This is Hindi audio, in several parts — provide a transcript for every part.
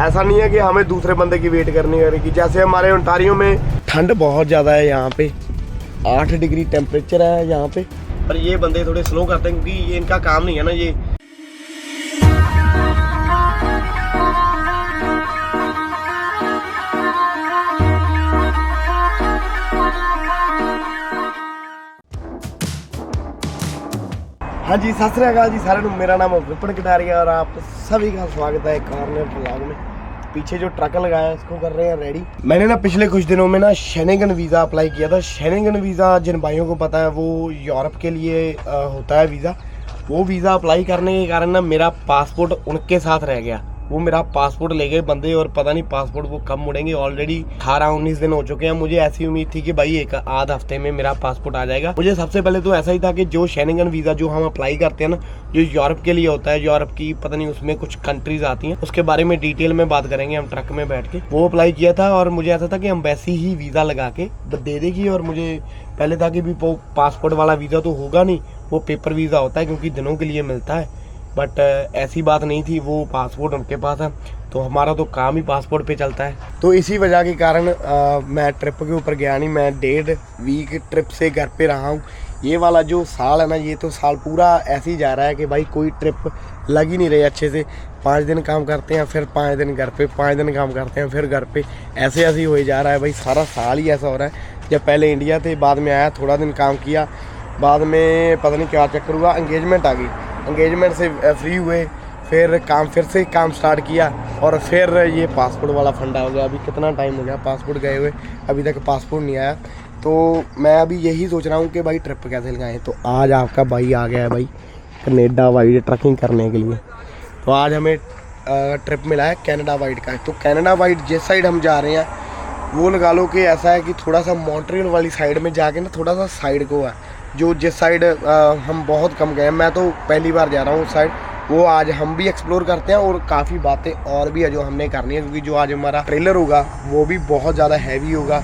ऐसा नहीं है कि हमें दूसरे बंदे की वेट करनी पड़ेगी। जैसे हमारे ओंटारियो में ठंड बहुत ज़्यादा है, यहाँ पे 8 डिग्री टेम्परेचर है यहाँ पे, पर ये बंदे थोड़े स्लो करते हैं क्योंकि ये इनका काम नहीं है ना ये। हाँ जी, सत श्री अकाल जी सारे, मेरा नाम है विपिन कटारिया और आप सभी का स्वागत है एक और नए व्लॉग में। पीछे जो ट्रक लगाया है इसको कर रहे हैं रेडी। मैंने ना पिछले कुछ दिनों में ना शेनेगन वीज़ा अप्लाई किया था। शेनेगन वीज़ा जिन भाइयों को पता है वो यूरोप के लिए होता है वीज़ा। वो वीज़ा अप्लाई करने के कारण ना मेरा पासपोर्ट उनके साथ रह गया। वो मेरा पासपोर्ट ले गए बंदे और पता नहीं पासपोर्ट वो कब मुड़ेंगे। ऑलरेडी 18-19 दिन हो चुके हैं। मुझे ऐसी उम्मीद थी कि भाई एक आध हफ्ते में मेरा पासपोर्ट आ जाएगा। मुझे सबसे पहले तो ऐसा ही था कि जो शेनेगन वीज़ा जो हम अप्लाई करते हैं ना, जो यूरोप के लिए होता है, यूरोप की पता नहीं उसमें कुछ कंट्रीज आती हैं, उसके बारे में डिटेल में बात करेंगे हम ट्रक में बैठ के। वो अप्लाई किया था और मुझे ऐसा था कि एम्बेसी ही वीज़ा लगा के दे देगी। और मुझे पहले था कि भी वो पासपोर्ट वाला वीज़ा तो होगा नहीं, वो पेपर वीज़ा होता है क्योंकि दिनों के लिए मिलता है। बट ऐसी बात नहीं थी, वो पासपोर्ट उनके पास है तो हमारा तो काम ही पासपोर्ट पे चलता है। तो इसी वजह के कारण मैं ट्रिप के ऊपर गया नहीं। मैं 1.5 वीक ट्रिप से घर पे रहा हूँ। ये वाला जो साल है ना, ये तो साल पूरा ऐसे ही जा रहा है कि भाई कोई ट्रिप लग ही नहीं रही अच्छे से। 5 दिन काम करते हैं, फिर 5 दिन घर पे, 5 दिन काम करते हैं, फिर घर पे, ऐसे ही हो जा रहा है भाई। सारा साल ही ऐसा हो रहा है। जब पहले इंडिया थे, बाद में आया, थोड़ा दिन काम किया, बाद में पता नहीं क्या चक्कर हुआ, एंगेजमेंट आ गई। एंगेजमेंट से फ्री हुए, फिर से काम स्टार्ट किया और फिर ये पासपोर्ट वाला फंडा हो गया। अभी कितना टाइम हो गया पासपोर्ट गए हुए, अभी तक पासपोर्ट नहीं आया। तो मैं अभी यही सोच रहा हूँ कि भाई ट्रिप कैसे लगाएं। तो आज आपका भाई आ गया है भाई कनाडा वाइड ट्रकिंग करने के लिए। तो आज हमें ट्रिप मिला है कनाडा वाइड का। तो कनाडा वाइड जिस साइड हम जा रहे हैं वो लगा लो कि ऐसा है कि थोड़ा सा मॉन्ट्रियल वाली साइड में जाके ना, थोड़ा सा साइड को है जो जिस साइड हम बहुत कम गए हैं। मैं तो पहली बार जा रहा हूँ उस साइड। वो आज हम भी एक्सप्लोर करते हैं और काफ़ी बातें और भी है जो हमने करनी है, क्योंकि जो आज हमारा ट्रेलर होगा वो भी बहुत ज़्यादा हैवी होगा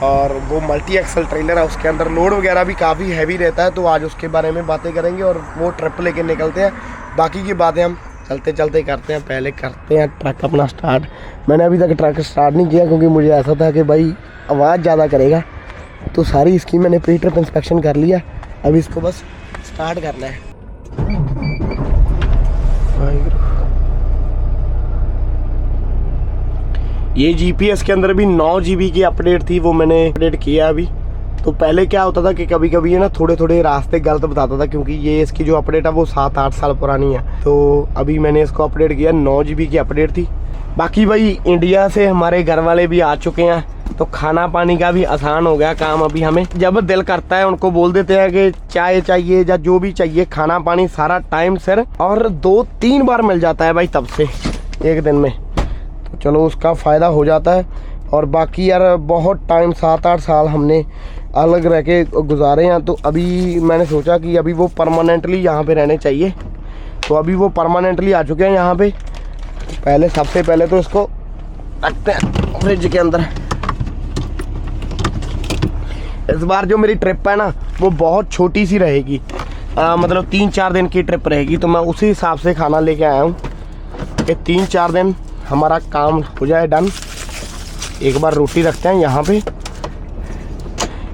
और वो मल्टी एक्सल ट्रेलर है। उसके अंदर लोड वगैरह भी काफ़ी हैवी रहता है। तो आज उसके बारे में बातें करेंगे और वो ट्रिप लेके निकलते हैं। बाकी की बातें हम चलते चलते करते हैं। पहले करते हैं ट्रक अपना स्टार्ट। मैंने अभी तक ट्रक स्टार्ट नहीं किया क्योंकि मुझे ऐसा था कि भाई आवाज़ ज़्यादा करेगा। तो सारी इसकी मैंने प्री ट्रिप इंस्पेक्शन कर लिया, अभी इसको बस स्टार्ट करना है। ये जीपीएस के अंदर भी 9 GB की अपडेट थी, वो मैंने अपडेट किया अभी। तो पहले क्या होता था कि कभी कभी ये ना थोड़े थोड़े रास्ते गलत बताता था, क्योंकि ये इसकी जो अपडेट है वो 7-8 साल पुरानी है। तो अभी मैंने इसको अपडेट किया, 9 GB की अपडेट थी। बाकी भाई इंडिया से हमारे घर वाले भी आ चुके हैं तो खाना पानी का भी आसान हो गया काम। अभी हमें जब दिल करता है उनको बोल देते हैं कि चाय चाहिए या जो भी चाहिए, खाना पानी सारा टाइम सर, और 2-3 बार मिल जाता है भाई तब से एक दिन में। तो चलो उसका फ़ायदा हो जाता है। और बाकी यार बहुत टाइम 7-8 साल हमने अलग रह के गुजारे हैं। तो अभी मैंने सोचा कि अभी वो परमानेंटली यहाँ पे रहने चाहिए। तो अभी वो परमानेंटली आ चुके हैं यहाँ पे। पहले सबसे पहले तो इसको रखते हैं फ्रिज के अंदर। इस बार जो मेरी ट्रिप है ना वो बहुत छोटी सी रहेगी, मतलब 3-4 दिन की ट्रिप रहेगी। तो मैं उसी हिसाब से खाना लेके आया हूँ कि 3-4 दिन हमारा काम हो जाए डन। एक बार रोटी रखते हैं यहाँ पे,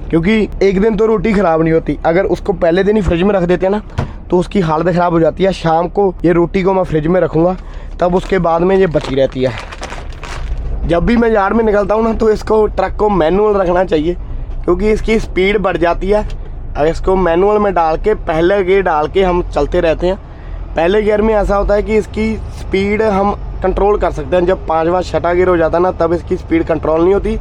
क्योंकि एक दिन तो रोटी ख़राब नहीं होती। अगर उसको पहले दिन ही फ्रिज में रख देते हैं ना तो उसकी हालत ख़राब हो जाती है। शाम को ये रोटी को मैं फ्रिज में रखूँगा, तब उसके बाद में ये बची रहती है। जब भी मैं यार्ड में निकलता हूँ ना तो इसको ट्रक को मैनुअल रखना चाहिए, क्योंकि इसकी स्पीड बढ़ जाती है। अगर इसको मैनुअल में डाल के पहले गियर डाल के हम चलते रहते हैं। पहले गियर में ऐसा होता है कि इसकी स्पीड हम कंट्रोल कर सकते हैं। जब 5वां 6ठा गियर हो जाता है ना, तब इसकी स्पीड कंट्रोल नहीं होती,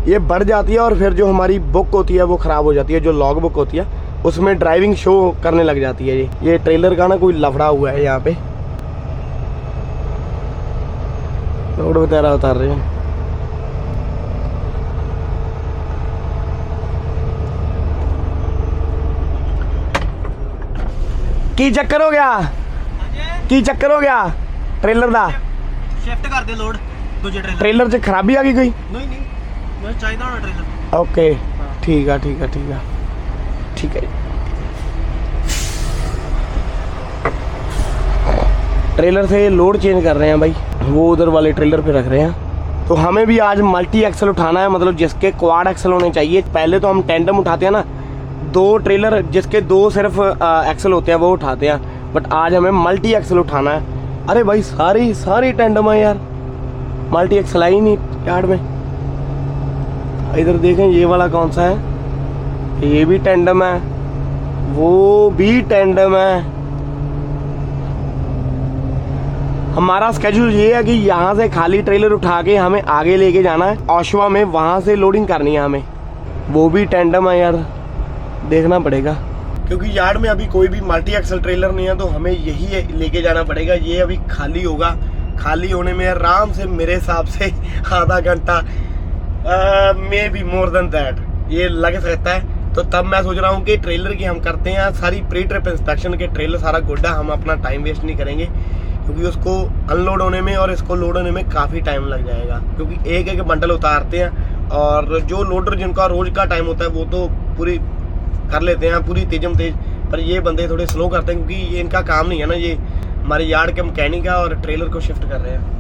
ये बढ़ जाती है। और फिर जो हमारी बुक होती है वो ख़राब हो जाती है, जो लॉग बुक होती है उसमें ड्राइविंग शो करने लग जाती है। ये ट्रेलर का ना कोई लफड़ा हुआ है यहाँ पे, लोड वगैरह उतार रहे हैं। की चक्कर हो गया, की चक्कर हो गया ट्रेलर दा? शिफ्ट कर दे लोड दूजे ट्रेलर च खराबी आ गई कोई? नहीं मैं चाहिए होना ट्रेलर। ओके ठीक है ठीक है ठीक है ठीक है। ट्रेलर से लोड चेंज कर रहे हैं भाई। वो उधर वाले ट्रेलर पे रख रहे हैं। तो हमें भी आज मल्टी एक्सल उठाना है, मतलब जिसके क्वाड एक्सल होने चाहिए। पहले तो हम टेंडम उठाते हैं ना, 2 ट्रेलर जिसके 2 सिर्फ एक्सल होते हैं वो उठाते हैं, बट आज हमें मल्टी एक्सल उठाना है। अरे भाई सारी टेंडम है यार, मल्टी एक्सल आई नहीं यार्ड में। इधर देखें ये वाला कौन सा है, ये भी टेंडम है, वो भी टेंडम है। हमारा स्केड्यूल ये है कि यहाँ से खाली ट्रेलर उठा के हमें आगे लेके जाना है ओशवा में, वहाँ से लोडिंग करनी है हमें। वो भी टेंडम है यार, देखना पड़ेगा क्योंकि यार्ड में अभी कोई भी मल्टी एक्सल ट्रेलर नहीं है, तो हमें यही लेके जाना पड़ेगा। ये अभी खाली होगा, खाली होने में आराम से मेरे हिसाब से आधा घंटा may be more than that ये लग सकता है। तो तब मैं सोच रहा हूँ कि ट्रेलर की हम करते हैं सारी प्री ट्रिप इंस्पेक्शन के, ट्रेलर सारा गुड्डा, हम अपना टाइम वेस्ट नहीं करेंगे क्योंकि उसको अनलोड होने में और इसको लोड होने में काफ़ी टाइम लग जाएगा, क्योंकि एक एक बंडल उतारते हैं और जो लोडर जिनका रोज का टाइम होता है वो तो पूरी कर लेते हैं पूरी तेजम तेज, पर ये बंदे थोड़े स्लो करते हैं क्योंकि ये इनका काम नहीं है ना, ये हमारे यार्ड के मैकेनिक है और ट्रेलर को शिफ्ट कर रहे हैं।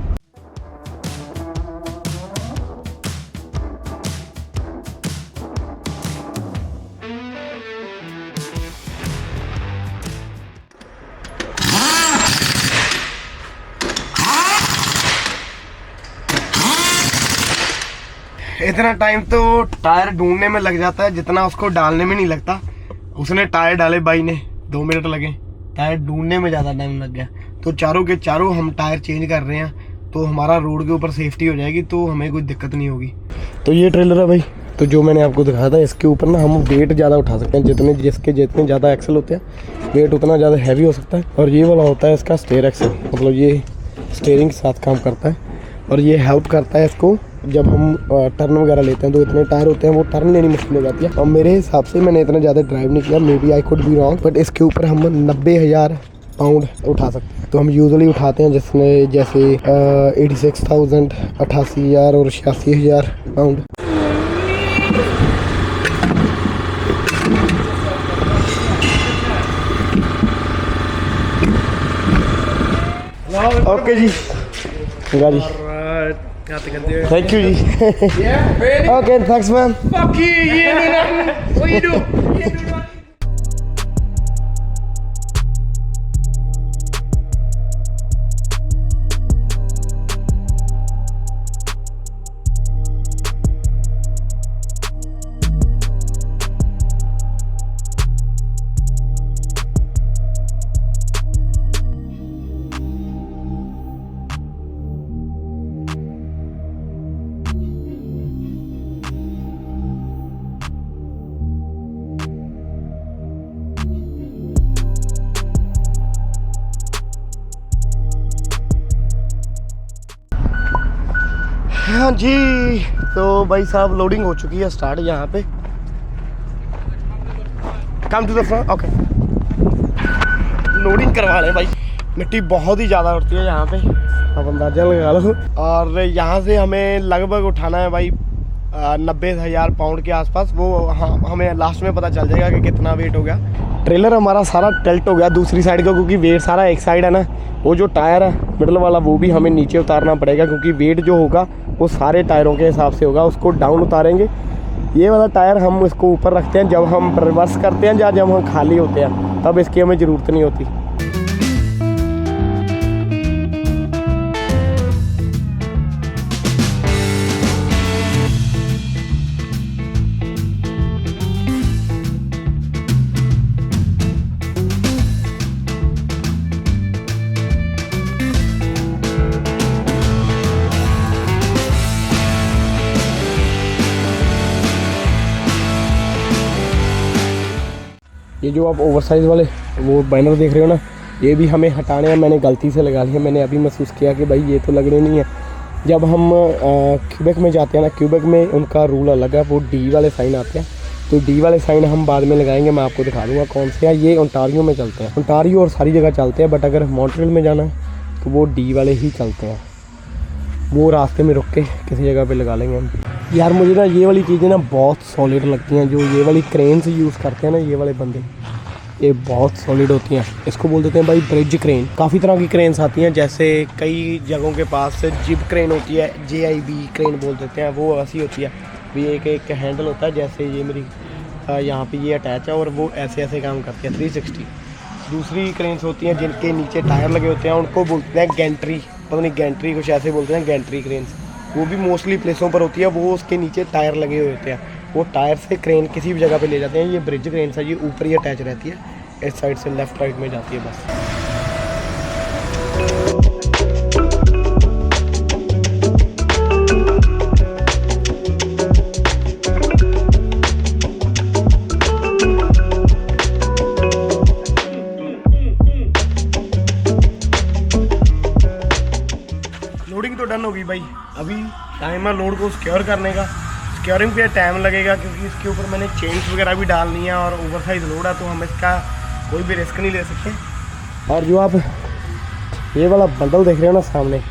इतना टाइम तो टायर ढूंढने में लग जाता है जितना उसको डालने में नहीं लगता। उसने टायर डाले भाई ने 2 मिनट लगे, टायर ढूंढने में ज़्यादा टाइम लग गया। तो चारों के चारों हम टायर चेंज कर रहे हैं, तो हमारा रोड के ऊपर सेफ्टी हो जाएगी, तो हमें कोई दिक्कत नहीं होगी। तो ये ट्रेलर है भाई, तो जो मैंने आपको दिखाया था, इसके ऊपर ना हम वेट ज़्यादा उठा सकते हैं, जितने ज़्यादा एक्सल होते हैं वेट उतना ज़्यादा हैवी हो सकता है। और ये वाला होता है इसका स्टेयर एक्सल, मतलब ये स्टेयरिंग के साथ काम करता है और ये हेल्प करता है इसको जब हम टर्न वगैरह लेते हैं। तो इतने टायर होते हैं वो टर्न लेनी मुश्किल हो जाती है। और मेरे हिसाब से मैंने इतना ज़्यादा ड्राइव नहीं किया, maybe I could be wrong, but इसके ऊपर हम 90,000 पाउंड उठा सकते हैं। तो हम यूजुअली उठाते हैं जिसमें जैसे 86,000, 88,000 और 86,000 पाउंड। ओके जी, जी थैंक यू जी। Okay thanks ma'am. Fuck you, you ain't do nothing. What you do? You ain't do nothing. हाँ जी, तो भाई साहब लोडिंग हो चुकी है स्टार्ट यहाँ पे। Come to the front. Okay, loading करवा लें भाई, मिट्टी बहुत ही ज़्यादा उठती है यहाँ पे, अब अंदाजा लगा लो। और यहाँ से हमें लगभग उठाना है भाई 90,000 पाउंड के आसपास। वो हमें लास्ट में पता चल जाएगा कि कितना वेट हो गया। ट्रेलर हमारा सारा टिल्ट हो गया दूसरी साइड का, क्योंकि वेट सारा एक साइड है ना। वो जो टायर है मिडल वाला वो भी हमें नीचे उतारना पड़ेगा, क्योंकि वेट जो होगा वो सारे टायरों के हिसाब से होगा। उसको डाउन उतारेंगे। ये वाला टायर हम इसको ऊपर रखते हैं जब हम रिवर्स करते हैं या जब हम खाली होते हैं, तब इसकी हमें ज़रूरत नहीं होती। ये जो आप ओवरसाइज़ वाले वो बैनर देख रहे हो ना, ये भी हमें हटाने हैं। मैंने गलती से लगा लिया, मैंने अभी महसूस किया कि भाई ये तो लगने नहीं है। जब हम क्यूबेक में जाते हैं ना, क्यूबेक में उनका रूल अलग है, वो डी वाले साइन आते हैं। तो डी वाले साइन हम बाद में लगाएंगे, मैं आपको दिखा दूँगा कौन से हैं। ये ओंटारियो में चलते हैं, ओंटारियो और सारी जगह चलते हैं, बट अगर मॉन्ट्रियल में जाना है तो वो डी वाले ही चलते हैं। वो रास्ते में रुक के किसी जगह पे लगा लेंगे हम। यार मुझे ना ये वाली चीज़ें ना बहुत सॉलिड लगती हैं, जो ये वाली क्रेन से यूज़ करते हैं ना ये वाले बंदे, ये बहुत सॉलिड होती हैं। इसको बोल देते हैं भाई ब्रिज क्रेन। काफ़ी तरह की क्रेन्स आती हैं, जैसे कई जगहों के पास जिप क्रेन होती है, JIB क्रेन बोल देते हैं, वो ऐसी होती है। भी एक हैंडल होता है, जैसे ये मेरी यहाँ पे ये अटैच है और वो ऐसे ऐसे काम करती है 360। दूसरी क्रेन्स होती हैं जिनके नीचे टायर लगे होते हैं, उनको बोलते हैं गैंट्री, पता नहीं गैंट्री कुछ ऐसे बोलते हैं, गैंट्री क्रेन्स। वो भी मोस्टली प्लेसों पर होती है, वो उसके नीचे टायर लगे हुए होते हैं, वो टायर से क्रेन किसी भी जगह पे ले जाते हैं। ये ब्रिज क्रेन है, ये ऊपर ही अटैच रहती है, इस साइड से लेफ्ट राइट में जाती है बस। लोडिंग तो डन होगी भाई, अभी टाइम है लोड को सिक्योर करने का। सिक्योरिंग पे टाइम लगेगा क्योंकि इसके ऊपर मैंने चेन्स वगैरह भी डालनी है और ओवर साइज लोड है, तो हम इसका कोई भी रिस्क नहीं ले सकते। और जो आप ये वाला बंडल देख रहे हो ना सामने,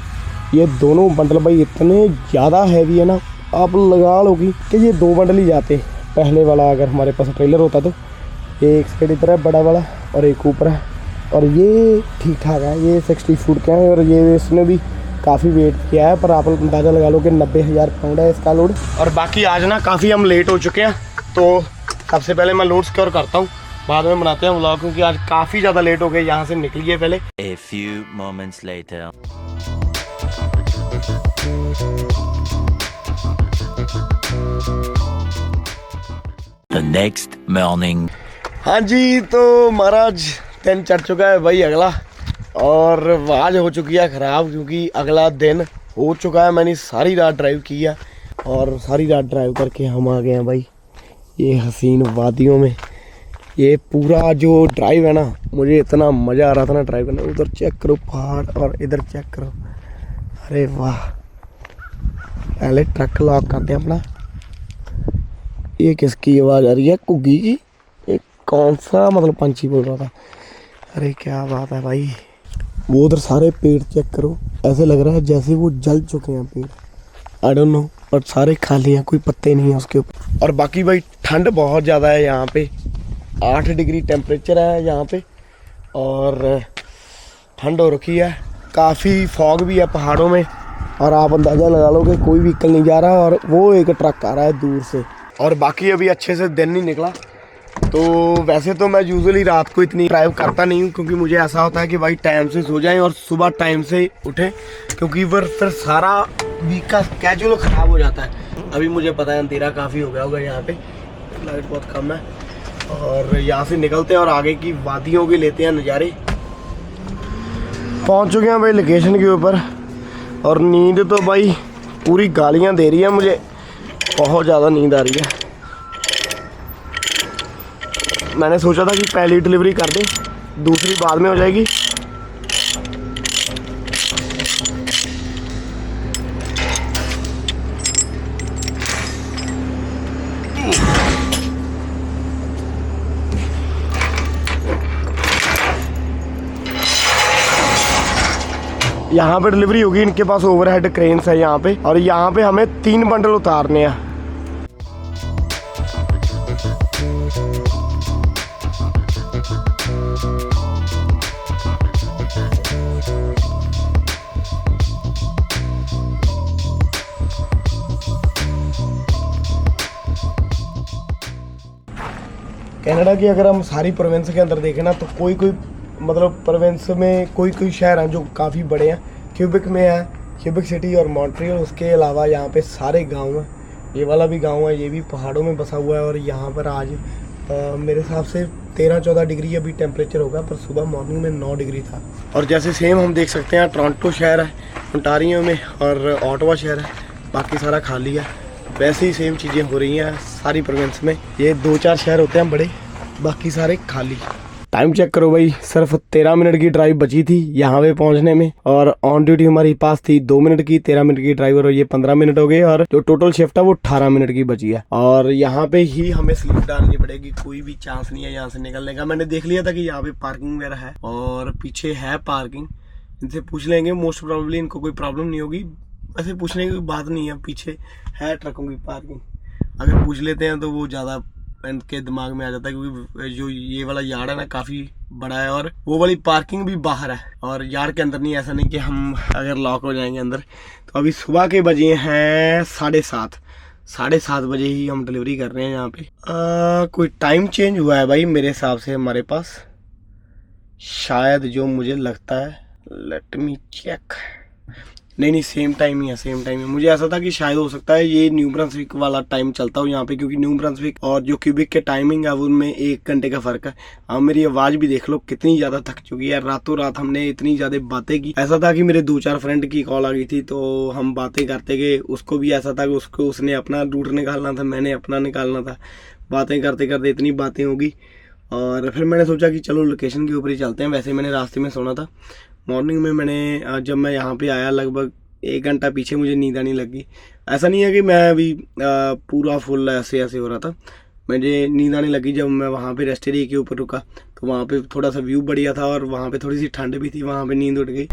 ये दोनों बंडल भाई इतने ज़्यादा हैवी है ना, आप लगा लो कि ये 2 बंडल ही जाते। पहले वाला अगर हमारे पास ट्रेलर होता तो ये एक साइड इधर है बड़ा वाला और एक ऊपर है, और ये ठीक ठाक है, ये 60 फुट का है और ये इसने भी काफ़ी वेट किया है, पर आप अंदाज़ा लगा लो कि 90,000 पाउंड है इसका लोड। और बाकी आज ना काफ़ी हम लेट हो चुके हैं, तो सबसे पहले मैं लोड सिक्योर करता हूँ, बाद में बनाते हैं व्लॉग, क्योंकि आज काफ़ी ज़्यादा लेट हो गए। यहाँ से निकलिए पहले। A few moments later. The next morning. हाँ जी, तो महाराज दिन चढ़ चुका है भाई अगला, और आवाज़ हो चुकी है ख़राब क्योंकि अगला दिन हो चुका है। मैंने सारी रात ड्राइव की है और सारी रात ड्राइव करके हम आ गए हैं भाई ये हसीन वादियों में। ये पूरा जो ड्राइव है ना, मुझे इतना मज़ा आ रहा था ना ड्राइव करने। उधर चेक करो पहाड़ और इधर चेक करो, अरे वाह। पहले ट्रक लॉक करते हैं अपना। ये किसकी आवाज़ आ रही है? घुग्गी की। ये कौन सा मतलब पंछी बोल रहा था? अरे क्या बात है भाई। वो उधर सारे पेड़ चेक करो, ऐसे लग रहा है जैसे वो जल चुके हैं पेड़, आई डोंट नो, और सारे खाली हैं, कोई पत्ते नहीं है उसके ऊपर। और बाकी भाई ठंड बहुत ज़्यादा है यहाँ पे, 8 डिग्री टेम्परेचर है यहाँ पे, और ठंड हो रखी है। काफ़ी फॉग भी है पहाड़ों में, और आप अंदाज़ा लगा लो कि कोई व्हीकल नहीं जा रहा, और वो एक ट्रक आ रहा है दूर से। और बाकी अभी अच्छे से दिन नहीं निकला, तो वैसे तो मैं यूजुअली रात को इतनी ड्राइव करता नहीं हूँ, क्योंकि मुझे ऐसा होता है कि भाई टाइम से सो जाएं और सुबह टाइम से उठें, क्योंकि फिर सारा वीक का स्केड्यूल ख़राब हो जाता है। अभी मुझे पता है अंधेरा काफ़ी हो गया होगा, यहाँ पे लाइट बहुत कम है, और यहाँ से निकलते हैं और आगे की वादियों के लेते हैं नज़ारे। पहुँच चुके हैं भाई लोकेशन के ऊपर, और नींद तो भाई पूरी गालियाँ दे रही है मुझे, बहुत ज़्यादा नींद आ रही है। मैंने सोचा था कि पहली डिलीवरी कर दें, दूसरी बाद में हो जाएगी। यहाँ पे डिलीवरी होगी, इनके पास ओवरहेड क्रेन्स है यहाँ पे, और यहाँ पे हमें 3 बंडल उतारने हैं। कनाडा की अगर हम सारी प्रोविंस के अंदर देखें ना, तो कोई मतलब प्रोविंस में कोई शहर हैं जो काफ़ी बड़े हैं। क्यूबिक में है, क्यूबिक सिटी और मॉन्ट्रियल, उसके अलावा यहाँ पे सारे गांव हैं। ये वाला भी गांव है, ये भी पहाड़ों में बसा हुआ है, और यहाँ पर आज मेरे हिसाब से 13-14 डिग्री अभी टेम्परेचर होगा, पर सुबह मॉर्निंग में 9 डिग्री था। और जैसे सेम हम देख सकते हैं, टोरंटो शहर है ओंटारियो में, और ऑटवा शहर है, बाकी सारा खाली है। वैसे ही सेम चीज़ें हो रही हैं सारी प्रोविंस में। ये 2-4 शहर होते हैं बड़े, बाकी सारे खाली। टाइम चेक करो भाई, सिर्फ 13 मिनट की ड्राइव बची थी यहाँ पे पहुँचने में, और ऑन ड्यूटी हमारी पास थी 2 मिनट की। 13 मिनट की ड्राइवर, और ये 15 मिनट हो गए, और जो टोटल शिफ्ट है वो 18 मिनट की बची है। और यहाँ पे ही हमें स्लीप डालनी पड़ेगी, कोई भी चांस नहीं है यहाँ से निकलने का। मैंने देख लिया था कि यहाँ पे पार्किंग वगैरह है, और पीछे है पार्किंग, इनसे पूछ लेंगे, मोस्ट प्रोबेबली इनको कोई प्रॉब्लम नहीं होगी। ऐसे पूछने की बात नहीं है, पीछे है ट्रकों की पार्किंग, अगर पूछ लेते हैं तो वो ज़्यादा इनके दिमाग में आ जाता है, क्योंकि जो ये वाला यार्ड है ना काफ़ी बड़ा है और वो वाली पार्किंग भी बाहर है और यार्ड के अंदर नहीं। ऐसा नहीं कि हम अगर लॉक हो जाएंगे अंदर। तो अभी सुबह के बजे हैं 7:30 बजे ही हम डिलीवरी कर रहे हैं यहाँ पे। कोई टाइम चेंज हुआ है भाई मेरे हिसाब से हमारे पास, शायद जो मुझे लगता है। Let me check. नहीं सेम टाइम ही है। मुझे ऐसा था कि शायद हो सकता है ये न्यू ब्रंसविक वाला टाइम चलता हो यहाँ पे, क्योंकि न्यू ब्रंसविक और जो क्यूबिक के टाइमिंग है उनमें 1 घंटे का फर्क है। अब मेरी आवाज़ भी देख लो कितनी ज़्यादा थक चुकी है। रातों रात हमने इतनी ज़्यादा बातें की। ऐसा था कि मेरे 2-4 फ्रेंड की कॉल आ गई थी, तो हम बातें करते गए। उसको भी ऐसा था कि उसने अपना रूट निकालना था, मैंने अपना निकालना था। बातें करते करते इतनी बातें होगी और फिर मैंने सोचा कि चलो लोकेशन के ऊपर ही चलते हैं। वैसे मैंने रास्ते में सोना था। मॉर्निंग में मैंने जब मैं यहाँ पे आया लगभग 1 घंटा पीछे मुझे नींद आने लगी। ऐसा नहीं है कि मैं अभी पूरा फुल ऐसे हो रहा था, मुझे नींद आने लगी जब मैं वहाँ पे रेस्ट एरिया के ऊपर रुका। तो वहाँ पे थोड़ा सा व्यू बढ़िया था और वहाँ पे थोड़ी सी ठंड भी थी, वहाँ पे नींद उठ गई।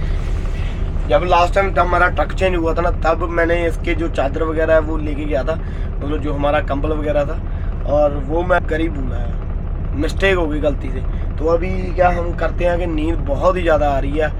जब लास्ट टाइम हमारा ट्रक चेंज हुआ था ना, तब मैंने इसके जो चादर वगैरह है वो लेके गया था, मतलब जो हमारा कंबल वगैरह था, और वो मैं करीब भूला है, मिस्टेक हो गई गलती से। तो अभी क्या हम करते हैं कि नींद बहुत ही ज़्यादा आ रही है।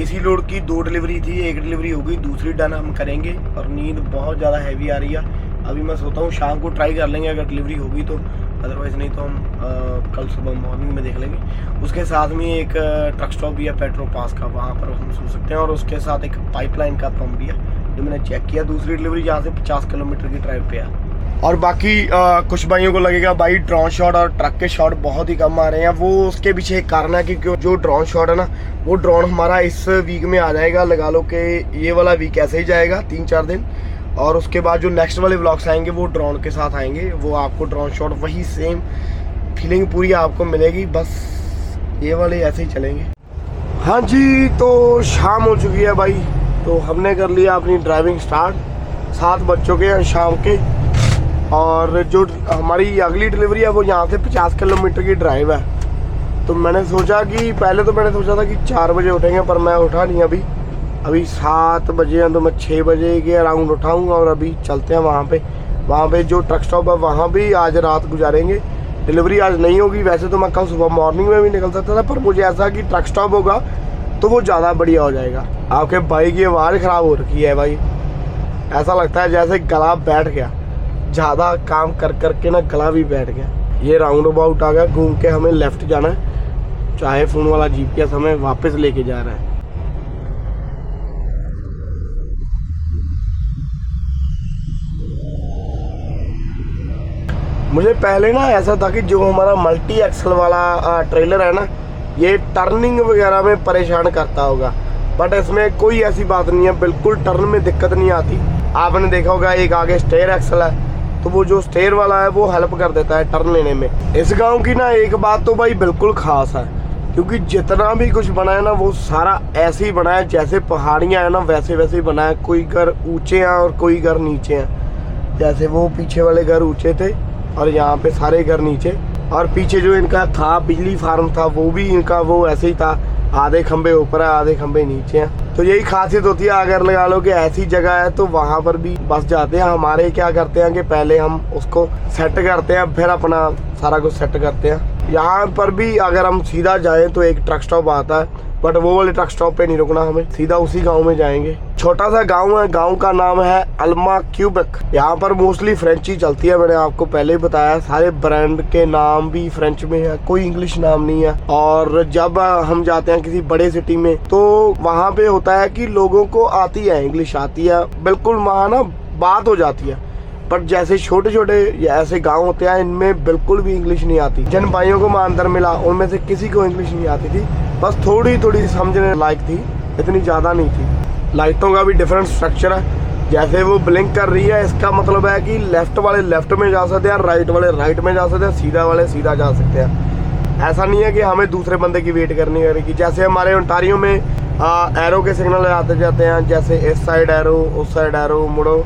इसी लोड की 2 डिलीवरी थी, 1 डिलीवरी हो गई, दूसरी डन हम करेंगे और नींद बहुत ज़्यादा हैवी आ रही है। अभी मैं सोता हूँ शाम को ट्राई कर लेंगे अगर डिलीवरी होगी तो, अदरवाइज़ नहीं तो हम कल सुबह मॉर्निंग में देख लेंगे। उसके साथ में एक ट्रक स्टॉप भी है पेट्रोल पास का, वहाँ पर हम सो सकते हैं। और उसके साथ एक पाइपलाइन का पंप भी है जो मैंने चेक किया। दूसरी डिलीवरी जहाँ से 50 किलोमीटर की ड्राइव पे है। और बाकी कुछ भाइयों को लगेगा भाई ड्रोन शॉट और ट्रक के शॉट बहुत ही कम आ रहे हैं। वो उसके पीछे एक कारण है कि जो ड्रोन शॉट है ना, वो ड्रोन हमारा इस वीक में आ जाएगा। लगा लो कि ये वाला वीक ऐसे ही जाएगा 3-4 दिन, और उसके बाद जो नेक्स्ट वाले व्लॉग्स आएंगे वो ड्रोन के साथ आएंगे। वो आपको ड्रोन शॉट वही सेम फीलिंग पूरी आपको मिलेगी, बस ये वाले ऐसे ही चलेंगे। हाँ जी, तो शाम हो चुकी है भाई, तो हमने कर लिया अपनी ड्राइविंग स्टार्ट। 7 बज चुके हैं शाम के, और जो हमारी अगली डिलीवरी है वो यहाँ से 50 किलोमीटर की ड्राइव है। तो मैंने सोचा कि पहले तो मैंने सोचा था कि 4 बजे उठेंगे, पर मैं उठा नहीं। अभी 7 बजे हैं तो मैं 6 बजे के अराउंड उठाऊँगा और अभी चलते हैं वहाँ पे जो ट्रक स्टॉप है वहाँ भी आज रात गुजारेंगे। डिलीवरी आज नहीं होगी, वैसे तो मैं कल सुबह मॉर्निंग में भी निकल सकता था, पर मुझे ऐसा कि ट्रक स्टॉप होगा तो वो ज़्यादा बढ़िया हो जाएगा। आपके भाई की आवाज़ ख़राब हो रखी है भाई, ऐसा लगता है जैसे गला बैठ गया, ज़्यादा काम कर करके ना गला भी बैठ गया। ये राउंड अबाउट आ गया, घूम के हमें लेफ्ट जाना है, चाहे फ़ोन वाला GPS हमें वापस लेके जा रहा है। मुझे पहले ना ऐसा था कि जो हमारा मल्टी एक्सल वाला ट्रेलर है ना, ये टर्निंग वगैरह में परेशान करता होगा, बट इसमें कोई ऐसी बात नहीं है, बिल्कुल टर्न में दिक्कत नहीं आती। आपने देखा होगा एक आगे स्टेयर एक्सल है, तो वो जो स्टेयर वाला है वो हेल्प कर देता है टर्न लेने में। इस गांव की ना एक बात तो भाई बिल्कुल खास है, क्योंकि जितना भी कुछ बना है ना वो सारा ऐसे ही बना है, जैसे पहाड़ियाँ हैं ना वैसे वैसे ही बना है। कोई घर ऊंचे हैं और कोई घर नीचे हैं, जैसे वो पीछे वाले घर ऊंचे थे और यहाँ पे सारे घर नीचे, और पीछे जो इनका था बिजली फार्म था वो भी इनका वो ऐसे ही था, आधे खंबे ऊपर है आधे खंबे नीचे हैं। तो यही खासियत होती है, अगर लगा लो कि ऐसी जगह है तो वहाँ पर भी बस जाते हैं। हमारे क्या करते हैं कि पहले हम उसको सेट करते हैं, फिर अपना सारा कुछ सेट करते हैं। यहाँ पर भी अगर हम सीधा जाएं तो एक ट्रक स्टॉप आता है, बट वो वाले ट्रक स्टॉप पे नहीं रुकना, हमें सीधा उसी गांव में जाएंगे। छोटा सा गांव है, गांव का नाम है अल्मा क्यूबेक। यहाँ पर मोस्टली फ्रेंच ही चलती है, मैंने आपको पहले ही बताया। सारे ब्रांड के नाम भी फ्रेंच में है, कोई इंग्लिश नाम नहीं है। और जब हम जाते हैं किसी बड़े सिटी में तो वहाँ पे होता है कि लोगों को आती है इंग्लिश, आती है बिल्कुल, वहाँ ना बात हो जाती है। बट जैसे छोटे छोटे ऐसे गांव होते हैं इनमें बिल्कुल भी इंग्लिश नहीं आती। जिन भाइयों को मैं अंदर मिला उनमें से किसी को इंग्लिश नहीं आती थी, बस थोड़ी थोड़ी समझने लायक थी, इतनी ज़्यादा नहीं थी। लाइटों का भी डिफरेंट स्ट्रक्चर है, जैसे वो ब्लिंक कर रही है इसका मतलब है कि लेफ्ट वाले लेफ्ट में जा सकते हैं, राइट वाले राइट में जा सकते हैं, सीधा वाले सीधा जा सकते हैं। ऐसा नहीं है कि हमें दूसरे बंदे की वेट करनी पड़ेगी। जैसे हमारे ओंटारियो में एरो के सिग्नल आते जाते हैं, जैसे इस साइड एरो उस साइड एरो मुड़ो,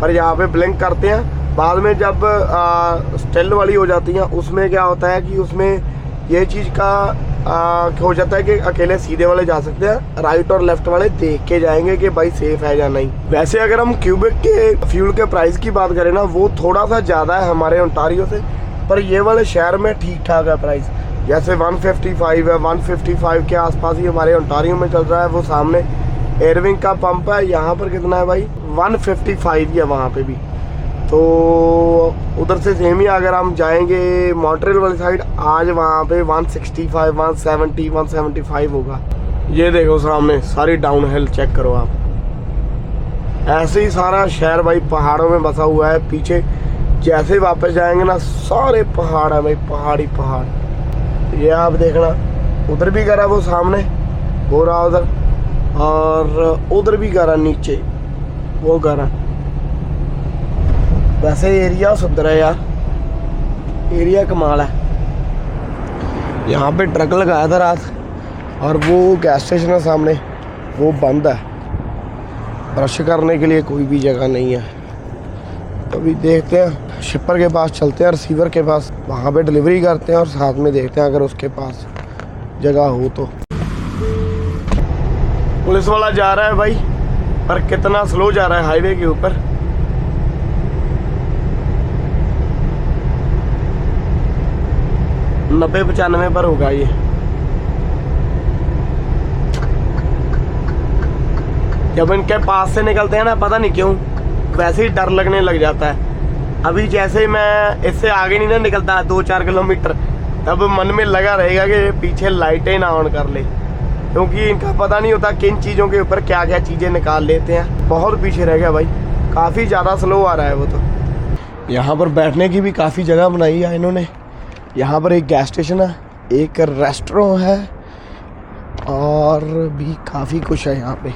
पर यहाँ पे ब्लिंक करते हैं। बाद में जब स्टिल वाली हो जाती हैं उसमें क्या होता है कि उसमें ये चीज़ का हो जाता है कि अकेले सीधे वाले जा सकते हैं, राइट और लेफ्ट वाले देख के जाएंगे कि भाई सेफ है या नहीं। वैसे अगर हम क्यूबेक के फ्यूल के प्राइस की बात करें ना, वो थोड़ा सा ज़्यादा है हमारे ओंटारियो से, पर ये वाले शहर में ठीक ठाक है प्राइस। जैसे 155 है, 155 के आसपास ही हमारे ओंटारियो में चल रहा है। वो सामने एयरविंग का पंप है, यहाँ पर कितना है भाई 155 ही है वहाँ पे भी। तो उधर से सेम ही अगर हम जाएंगे मॉन्ट्रियल वाली साइड, आज वहाँ पे 165, 170, 175 होगा। ये देखो सामने सारी डाउन हिल चेक करो आप। ऐसे ही सारा शहर भाई पहाड़ों में बसा हुआ है। पीछे जैसे वापस जाएंगे ना सारे पहाड़ है भाई, पहाड़ ही पहाड़। ये आप देखना उधर भी करा वो सामने हो रहा उधर, और उधर भी करा नीचे वो करा। वैसे एरिया सुंदर है यार, एरिया कमाल है। यहाँ पे ट्रक लगाया था रात, और वो गैस स्टेशन है सामने वो बंद है। ब्रश करने के लिए कोई भी जगह नहीं है। तो अभी देखते हैं शिपर के पास चलते हैं, रिसीवर के पास, वहाँ पे डिलीवरी करते हैं और साथ में देखते हैं अगर उसके पास जगह हो तो। पुलिस वाला जा रहा है भाई, पर कितना स्लो जा रहा है हाईवे के ऊपर। नब्बे 95 पर होगा ये। जब इनके पास से निकलते हैं ना, पता नहीं क्यों वैसे ही डर लगने लग जाता है। अभी जैसे मैं इससे आगे नहीं ना निकलता 2-4 किलोमीटर, तब मन में लगा रहेगा कि पीछे लाइटें ना ऑन कर ले, क्योंकि इनका पता नहीं होता किन चीज़ों के ऊपर क्या क्या चीज़ें निकाल लेते हैं। बहुत पीछे रह गया भाई, काफ़ी ज़्यादा स्लो आ रहा है वो तो। यहाँ पर बैठने की भी काफ़ी जगह बनाई है इन्होंने। यहाँ पर एक गैस स्टेशन है, एक रेस्टोरेंट है, और भी काफ़ी कुछ है यहाँ पे।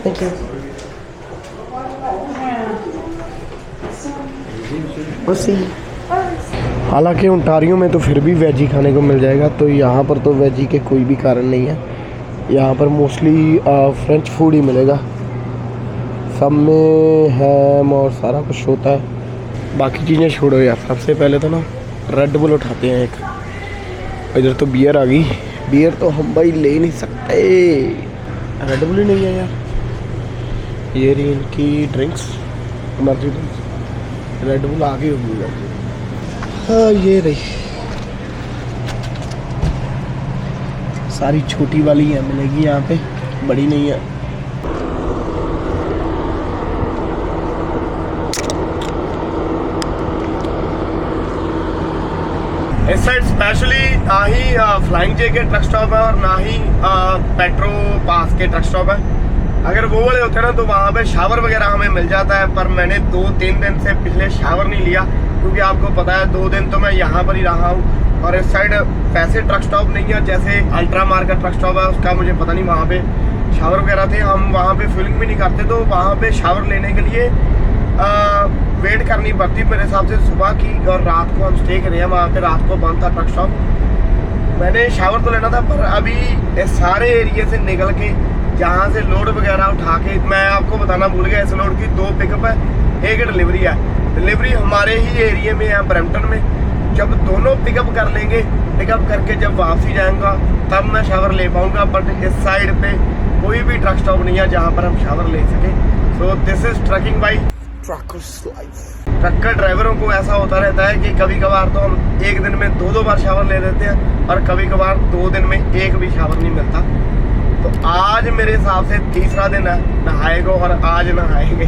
Thank you. हालांकि ओंटारियो में तो फिर भी वेजी खाने को मिल जाएगा, तो यहाँ पर तो वेजी के कोई भी कारण नहीं है। यहाँ पर मोस्टली फ्रेंच फूड ही मिलेगा, सब में हैम और सारा कुछ होता है। बाकी चीज़ें छोड़ो यार, सबसे पहले तो ना रेड बुल उठाते हैं एक। इधर तो बियर आ गई, बियर तो हम भाई ले नहीं सकते, रेड बुल ही नहीं है यार। ये रही इनकी drinks, energy drinks, Red Bull आ गई होगी यार। हाँ ये रही, सारी छोटी वाली है मिलेगी यहाँ पे, बड़ी नहीं है। इस साइड स्पेशली ना ही फ्लाइंग जे के ट्रक स्टॉप है और ना ही पेट्रो पास के ट्रक स्टॉप है। अगर वो वाले होते हैं ना तो वहाँ पे शावर वगैरह हमें मिल जाता है, पर मैंने 2-3 दिन से पिछले शावर नहीं लिया, क्योंकि आपको पता है 2 दिन तो मैं यहाँ पर ही रहा हूँ। और इस साइड वैसे ट्रक स्टॉप नहीं है, जैसे अल्ट्रा मार्क का ट्रक स्टॉप है उसका मुझे पता नहीं, वहाँ पे शावर वगैरह थे, हम वहाँ पे फिलिंग भी नहीं करते, तो वहाँ पे शावर लेने के लिए वेट करनी पड़ती मेरे हिसाब से सुबह की। और रात को हम स्टे करें वहाँ पे, रात को बंद था ट्रक स्टॉप। मैंने शावर तो लेना था, पर अभी इस सारे एरिए से निकल के जहाँ से लोड वगैरह उठा के, मैं आपको बताना भूल गया, इस लोड की 2 पिकअप है, 1 डिलीवरी है। डिलीवरी हमारे ही एरिए में है ब्रैम्पटन में। जब दोनों पिकअप कर लेंगे, पिकअप करके जब वापसी जाएंगा तब मैं शावर ले पाऊँगा। बट इस साइड पे कोई भी ट्रक स्टॉप नहीं है जहाँ पर हम शावर ले सकें। So this is trucking by truckers life. Trucker ड्राइवरों को ऐसा होता रहता है कि कभी कभार तो हम एक दिन में 2-2 बार शावर ले लेते हैं, और कभी कभार 2 दिन में 1 भी शावर नहीं मिलता। तो आज मेरे हिसाब से तीसरा दिन है नहाएगा, और आज नहाएंगे।